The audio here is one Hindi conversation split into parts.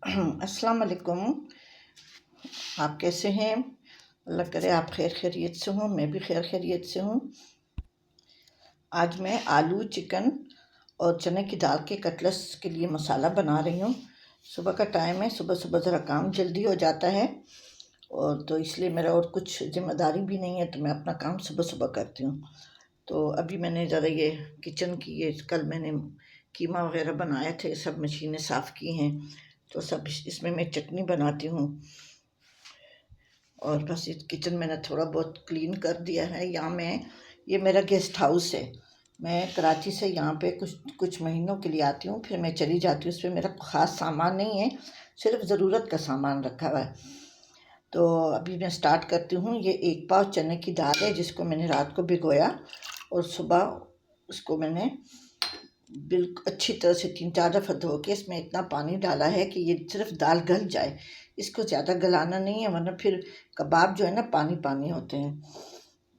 अस्सलाम वालेकुम। आप कैसे हैं? अल्लाह करे आप खैर खैरियत से हों, मैं भी खैर खैरियत से हूँ। आज मैं आलू चिकन और चने की दाल के कटलेट्स के लिए मसाला बना रही हूँ। सुबह का टाइम है, सुबह सुबह ज़रा काम जल्दी हो जाता है और तो इसलिए मेरा और कुछ ज़िम्मेदारी भी नहीं है, तो मैं अपना काम सुबह सुबह करती हूँ। तो अभी मैंने ज़रा ये किचन की ये कल मैंने कीमा वगैरह बनाए थे, सब मशीनें साफ़ की हैं, तो सब इसमें मैं चटनी बनाती हूँ। और बस इस किचन मैंने थोड़ा बहुत क्लीन कर दिया है। ये मेरा गेस्ट हाउस है। मैं कराची से यहाँ पे कुछ कुछ महीनों के लिए आती हूँ, फिर मैं चली जाती हूँ। इसमें मेरा ख़ास सामान नहीं है, सिर्फ ज़रूरत का सामान रखा हुआ है। तो अभी मैं स्टार्ट करती हूँ। ये 1 पाव चने की दाल है, जिसको मैंने रात को भिगोया और सुबह उसको मैंने बिल्कुल अच्छी तरह से 3-4 दफ़ा धो के इसमें इतना पानी डाला है कि ये सिर्फ दाल गल जाए। इसको ज़्यादा गलाना नहीं है, वरना फिर कबाब जो है ना पानी पानी होते हैं।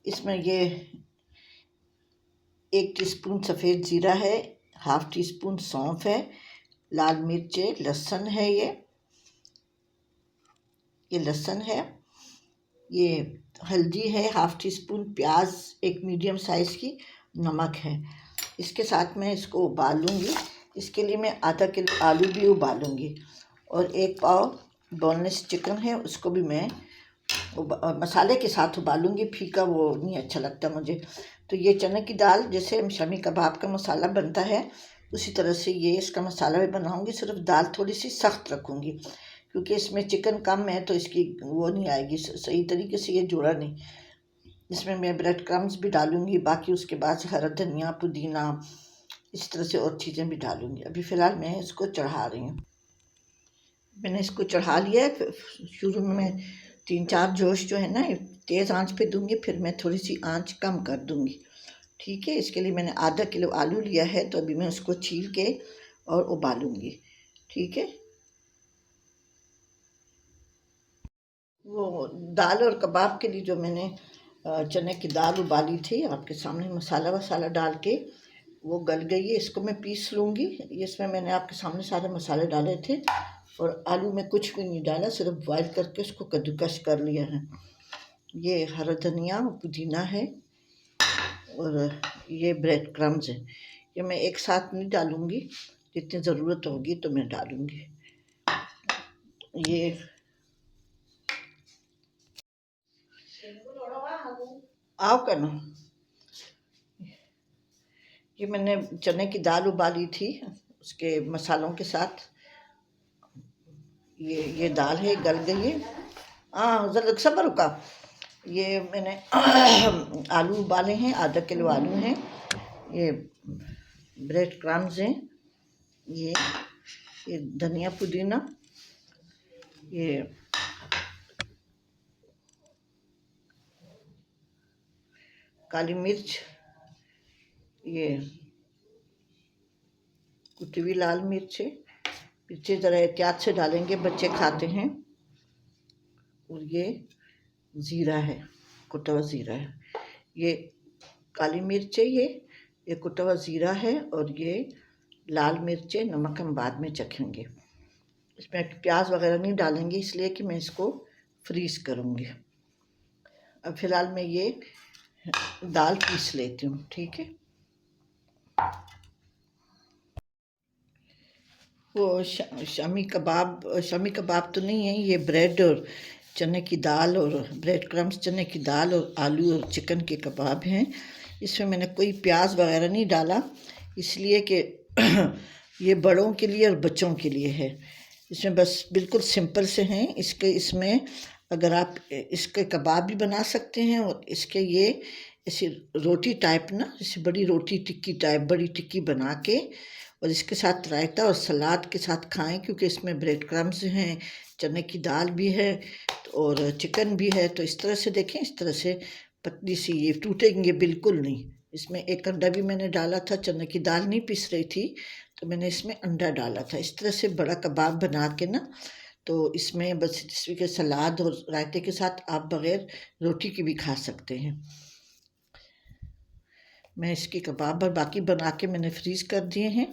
इसमें ये 1 टीस्पून सफ़ेद ज़ीरा है, हाफ़ टी स्पून सौंफ है, लाल मिर्च है, लहसुन है, ये लहसुन है, ये हल्दी है, हाफ़ टी स्पून प्याज एक मीडियम साइज़ की, नमक है। इसके साथ मैं इसको उबालूँगी। इसके लिए मैं आधा किलो आलू भी उबालूँगी और 1 पाव बोनलेस चिकन है, उसको भी मैं मसाले के साथ उबालूँगी। फीका वो नहीं अच्छा लगता मुझे। तो ये चने की दाल जैसे शमी कबाब का मसाला बनता है, उसी तरह से ये इसका मसाला भी बनाऊँगी। सिर्फ दाल थोड़ी सी सख्त रखूँगी, क्योंकि इसमें चिकन कम है तो इसकी वो नहीं आएगी, सही तरीके से ये जुड़ा नहीं। इसमें मैं ब्रेड क्रम्स भी डालूँगी, बाकी उसके बाद हरा धनिया, पुदीना, इस तरह से और चीज़ें भी डालूँगी। अभी फ़िलहाल मैं इसको चढ़ा रही हूँ। मैंने इसको चढ़ा लिया है। शुरू में मैं 3-4 जोश जो है ना तेज़ आंच पे दूँगी, फिर मैं थोड़ी सी आंच कम कर दूँगी। ठीक है। इसके लिए मैंने आधा किलो आलू लिया है, तो अभी मैं उसको छील के और उबालूँगी। ठीक है। वो दाल और कबाब के लिए जो मैंने चने की दाल उबाली थी, आपके सामने मसाला वसाला डाल के वो गल गई है। इसको मैं पीस लूँगी। इसमें मैंने आपके सामने सारे मसाले डाले थे और आलू में कुछ भी नहीं डाला, सिर्फ बॉयल करके उसको कद्दूकस कर लिया है। ये हरा धनिया पुदीना है और ये ब्रेड क्रम्स है। ये मैं एक साथ नहीं डालूँगी, जितनी ज़रूरत होगी तो मैं डालूँगी। ये आओ करना। ये मैंने चने की दाल उबाली थी उसके मसालों के साथ। ये दाल है, गल गई है। हाँ ज़रा सब्र रुका। ये मैंने आलू उबाले हैं, आधा किलो आलू हैं। ये ब्रेड क्रम्स हैं, ये धनिया पुदीना, ये काली मिर्च, ये कुटी हुई लाल मिर्च है। मिर्ची ज़रा एहतियात से डालेंगे, बच्चे खाते हैं। और ये ज़ीरा है, कुटा हुआ ज़ीरा है। ये काली मिर्च है, ये कुटा हुआ ज़ीरा है और ये लाल मिर्च है। नमक हम बाद में चखेंगे। इसमें प्याज वगैरह नहीं डालेंगे, इसलिए कि मैं इसको फ्रीज़ करूँगी। अब फ़िलहाल मैं ये दाल पीस लेती हूँ। ठीक है। वो शमी कबाब तो नहीं है, ये ब्रेड और चने की दाल और ब्रेड क्रम्स, चने की दाल और आलू और चिकन के कबाब हैं। इसमें मैंने कोई प्याज वगैरह नहीं डाला, इसलिए कि ये बड़ों के लिए और बच्चों के लिए है। इसमें बस बिल्कुल सिंपल से हैं। इसमें अगर आप इसके कबाब भी बना सकते हैं और इसके ये ऐसे रोटी टाइप ना, जैसे बड़ी रोटी टिक्की टाइप बड़ी टिक्की बना के और इसके साथ रायता और सलाद के साथ खाएं, क्योंकि इसमें ब्रेड क्रम्स हैं, चने की दाल भी है और चिकन भी है। तो इस तरह से देखें, इस तरह से पतली सी, ये टूटेंगे बिल्कुल नहीं। इसमें एक अंडा भी मैंने डाला था, चने की दाल नहीं पिस रही थी तो मैंने इसमें अंडा डाला था। इस तरह से बड़ा कबाब बना के ना, तो इसमें बस इसमें के सलाद और रायते के साथ आप बग़ैर रोटी की भी खा सकते हैं। मैं इसके कबाब और बाकी बना के मैंने फ्रीज़ कर दिए हैं।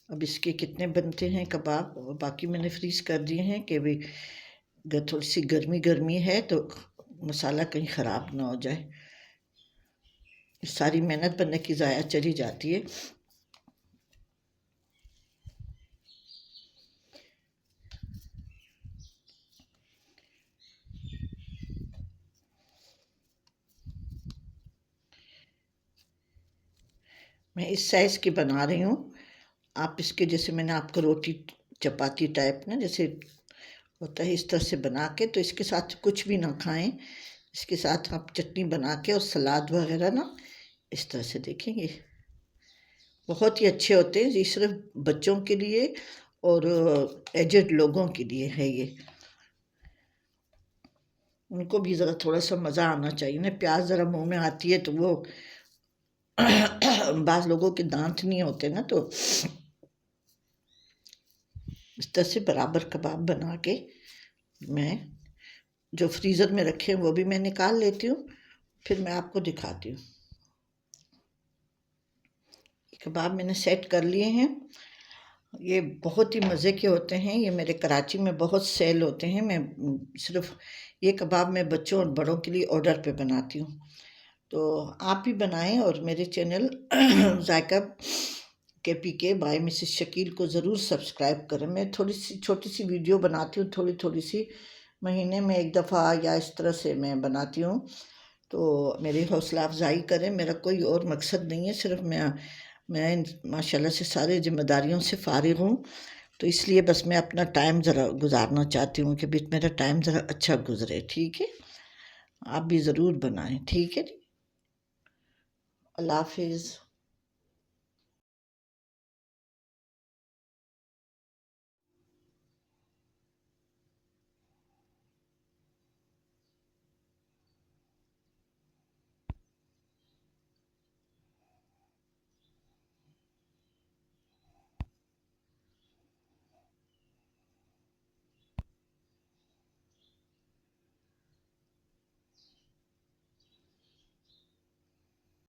अब इसके कितने बनते हैं कबाब, और बाकी मैंने फ्रीज़ कर दिए हैं कि भाई थोड़ी सी गर्मी गर्मी है तो मसाला कहीं ख़राब ना हो जाए। सारी मेहनत बनने की ज़ाया चली जाती है। मैं इस साइज़ की बना रही हूँ। आप इसके जैसे मैंने आपको रोटी चपाती टाइप ना जैसे होता है इस तरह से बना के, तो इसके साथ कुछ भी ना खाएं, इसके साथ आप चटनी बना के और सलाद वगैरह ना इस तरह से देखेंगे, बहुत ही अच्छे होते हैं। ये सिर्फ बच्चों के लिए और एजेड लोगों के लिए है ये। उनको भी ज़रा थोड़ा सा मज़ा आना चाहिए ना, प्याज ज़रा मुंह में आती है तो वो बाज़ लोगों के दांत नहीं होते ना, तो इस तरह से बराबर कबाब बना के मैं जो फ्रीज़र में रखे हैं वो भी मैं निकाल लेती हूँ, फिर मैं आपको दिखाती हूँ। कबाब मैंने सेट कर लिए हैं, ये बहुत ही मज़े के होते हैं। ये मेरे कराची में बहुत सेल होते हैं। मैं सिर्फ ये कबाब मैं बच्चों और बड़ों के लिए ऑर्डर पे बनाती हूँ, तो आप भी बनाएं और मेरे channel Zaika KPK by Mrs Shakeel को ज़रूर सब्सक्राइब करें। मैं थोड़ी सी छोटी सी वीडियो बनाती हूँ, थोड़ी थोड़ी सी, महीने में एक दफ़ा या इस तरह से मैं बनाती हूँ, तो मेरी हौसला अफजाई करें। मेरा कोई और मकसद नहीं है, सिर्फ मैं माशाल्लाह से सारे जिम्मेदारियों से फ़ारिग हूँ, तो इसलिए बस मैं अपना टाइम ज़रा गुजारना चाहती हूँ कि बीच मेरा टाइम ज़रा अच्छा गुजरे। ठीक है, आप भी ज़रूर बनाएं। ठीक है जी, अल्लाह हाफिज़।